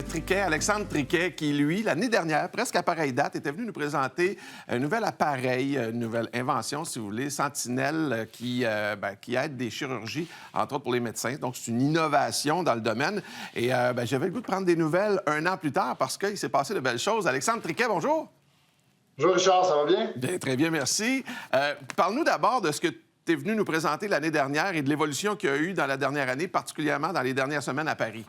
Triquet, Alexandre Triquet, qui, lui, l'année dernière, presque à pareille date, était venu nous présenter un nouvel appareil, une nouvelle invention, si vous voulez, Sentinelle, qui aide des chirurgies, entre autres pour les médecins. Donc, c'est une innovation dans le domaine. Et j'avais le goût de prendre des nouvelles un an plus tard parce qu'il s'est passé de belles choses. Alexandre Triquet, bonjour. Bonjour Richard, ça va bien? Bien, très bien, merci. Parle-nous d'abord de ce que tu es venu nous présenter l'année dernière et de l'évolution qu'il y a eu dans la dernière année, particulièrement dans les dernières semaines à Paris.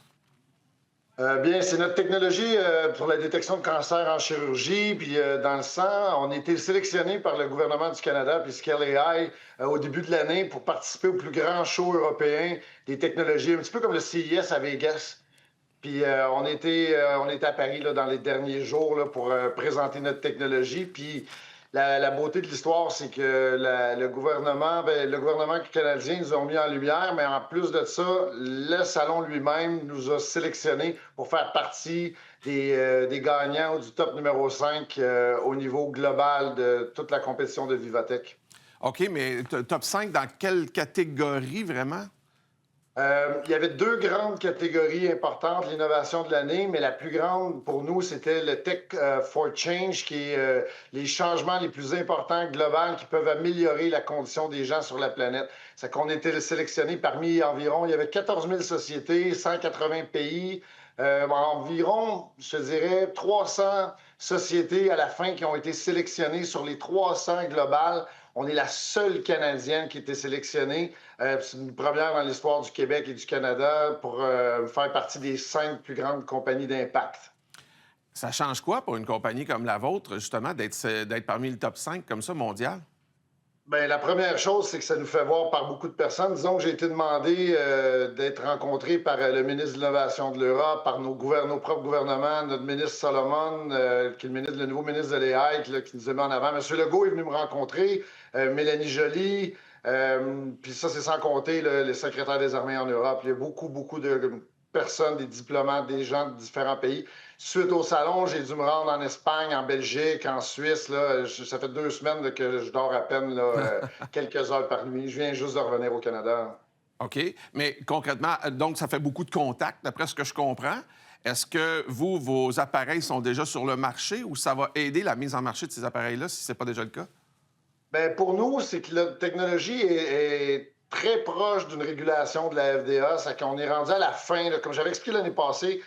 Bien, c'est notre technologie pour la détection de cancer en chirurgie, puis dans le sang. On a été sélectionné par le gouvernement du Canada, puis Scale AI, au début de l'année, pour participer au plus grand show européen des technologies, un petit peu comme le CIS à Vegas. Puis on était à Paris là, dans les derniers jours là, pour présenter notre technologie. Puis la beauté de l'histoire, c'est que le gouvernement canadien nous a mis en lumière, mais en plus de ça, le salon lui-même nous a sélectionnés pour faire partie des gagnants du top numéro 5 au niveau global de toute la compétition de Vivatech. OK, mais top 5 dans quelle catégorie vraiment? Il y avait deux grandes catégories importantes, l'innovation de l'année, mais la plus grande pour nous, c'était le Tech for Change, qui est les changements les plus importants globaux qui peuvent améliorer la condition des gens sur la planète. C'est qu'on était sélectionné parmi environ, il y avait 14 000 sociétés, 180 pays, environ, je te dirais, 300 sociétés à la fin qui ont été sélectionnées sur les 300 globales. On est la seule Canadienne qui a été sélectionnée. C'est une première dans l'histoire du Québec et du Canada pour faire partie des 5 plus grandes compagnies d'impact. Ça change quoi pour une compagnie comme la vôtre, justement, d'être parmi le top 5 comme ça, mondial? Bien, la première chose, c'est que ça nous fait voir par beaucoup de personnes. Disons que j'ai été demandé d'être rencontré par le ministre de l'Innovation de l'Europe, par nos propres gouvernements, notre ministre Solomon, qui est le nouveau ministre de l'EI, qui nous a mis en avant. M. Legault est venu me rencontrer, Mélanie Joly, puis ça, c'est sans compter le secrétaire des armées en Europe. Il y a beaucoup de personnes, des diplomates, des gens de différents pays. Suite au salon, j'ai dû me rendre en Espagne, en Belgique, en Suisse. Là. Ça fait 2 semaines là, que je dors à peine là, quelques heures par nuit. Je viens juste de revenir au Canada. OK. Mais concrètement, donc, ça fait beaucoup de contacts, d'après ce que je comprends. Est-ce que vos appareils sont déjà sur le marché ou ça va aider la mise en marché de ces appareils-là, si ce n'est pas déjà le cas? Bien, pour nous, c'est que la technologie est très proche d'une régulation de la FDA. C'est qu'on est rendu à la fin. Là. Comme j'avais expliqué l'année passée,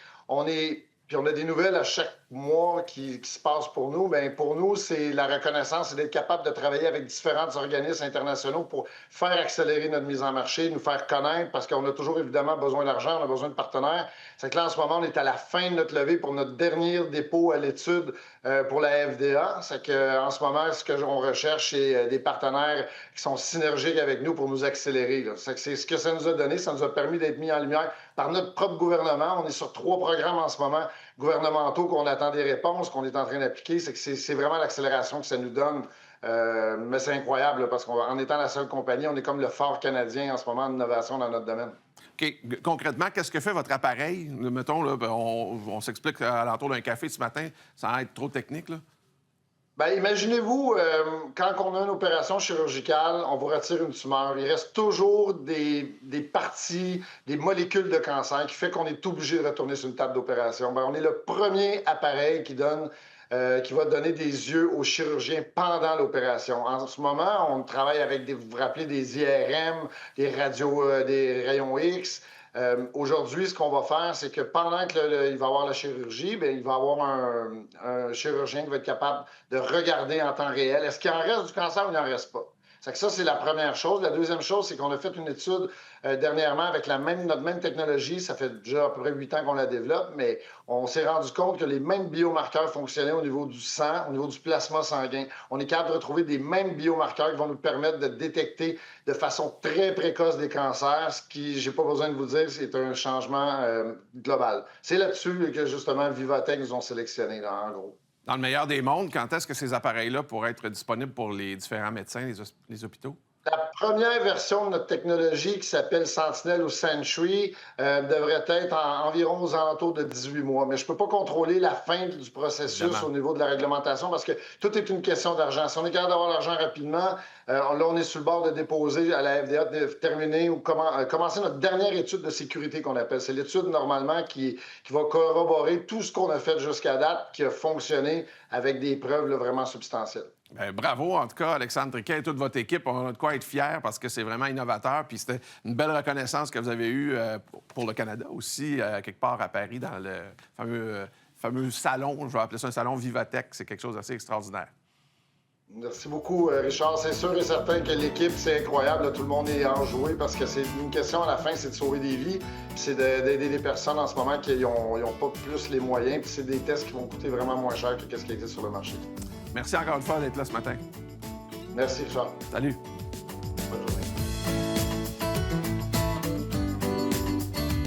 puis on a des nouvelles à chaque mois qui se passent pour nous. Bien, pour nous, c'est la reconnaissance, c'est d'être capable de travailler avec différents organismes internationaux pour faire accélérer notre mise en marché, nous faire connaître, parce qu'on a toujours évidemment besoin d'argent, on a besoin de partenaires. C'est que là, en ce moment, on est à la fin de notre levée pour notre dernier dépôt à l'étude pour la FDA. C'est qu'en ce moment, ce qu'on recherche, c'est des partenaires qui sont synergiques avec nous pour nous accélérer. C'est ce que ça nous a donné. Ça nous a permis d'être mis en lumière par notre propre gouvernement. On est sur 3 programmes en ce moment gouvernementaux qu'on attend des réponses, qu'on est en train d'appliquer. C'est vraiment l'accélération que ça nous donne. Mais c'est incroyable là, parce qu'en étant la seule compagnie, on est comme le phare canadien en ce moment d'innovation dans notre domaine. OK. Concrètement, qu'est-ce que fait votre appareil? Mettons, là, on s'explique à l'entour d'un café ce matin, sans être trop technique, là. Bien, imaginez-vous, quand on a une opération chirurgicale, on vous retire une tumeur. Il reste toujours des parties, des molécules de cancer qui fait qu'on est obligé de retourner sur une table d'opération. Bien, on est le premier appareil qui va donner des yeux aux chirurgiens pendant l'opération. En ce moment, on travaille avec vous vous rappelez, des IRM, des des rayons X. Aujourd'hui, ce qu'on va faire, c'est que pendant qu'il va y avoir la chirurgie, bien, il va y avoir un chirurgien qui va être capable de regarder en temps réel. Est-ce qu'il en reste du cancer ou il n'en reste pas? Ça, c'est la première chose. La deuxième chose, c'est qu'on a fait une étude dernièrement avec notre même technologie. Ça fait déjà à peu près 8 ans qu'on la développe, mais on s'est rendu compte que les mêmes biomarqueurs fonctionnaient au niveau du sang, au niveau du plasma sanguin. On est capable de retrouver des mêmes biomarqueurs qui vont nous permettre de détecter de façon très précoce des cancers, ce qui, j'ai pas besoin de vous dire, c'est un changement global. C'est là-dessus que, justement, Vivatech nous ont sélectionné, là, en gros. Dans le meilleur des mondes, quand est-ce que ces appareils-là pourraient être disponibles pour les différents médecins, les hôpitaux? La première version de notre technologie qui s'appelle Sentinel ou Sentry devrait être environ aux alentours de 18 mois. Mais je ne peux pas contrôler la fin du processus Évidemment. au niveau de la réglementation parce que tout est une question d'argent. Si on est capable d'avoir l'argent rapidement, là, on est sur le bord de déposer à la FDA de terminer ou commencer notre dernière étude de sécurité qu'on appelle. C'est l'étude normalement qui va corroborer tout ce qu'on a fait jusqu'à date, qui a fonctionné avec des preuves là, vraiment substantielles. Bien, bravo, en tout cas, Alexandre Triquet et toute votre équipe. On a de quoi être fiers parce que c'est vraiment innovateur. Puis c'était une belle reconnaissance que vous avez eue pour le Canada aussi, quelque part à Paris, dans le fameux salon, je vais appeler ça un salon Vivatech. C'est quelque chose d'assez extraordinaire. Merci beaucoup, Richard. C'est sûr et certain que l'équipe, c'est incroyable. Là, tout le monde est enjoué parce que c'est une question à la fin, c'est de sauver des vies. Puis c'est d'aider des personnes en ce moment qui n'ont pas plus les moyens. Puis c'est des tests qui vont coûter vraiment moins cher que ce qui existe sur le marché. Merci encore une fois d'être là ce matin. Merci, Richard. Salut.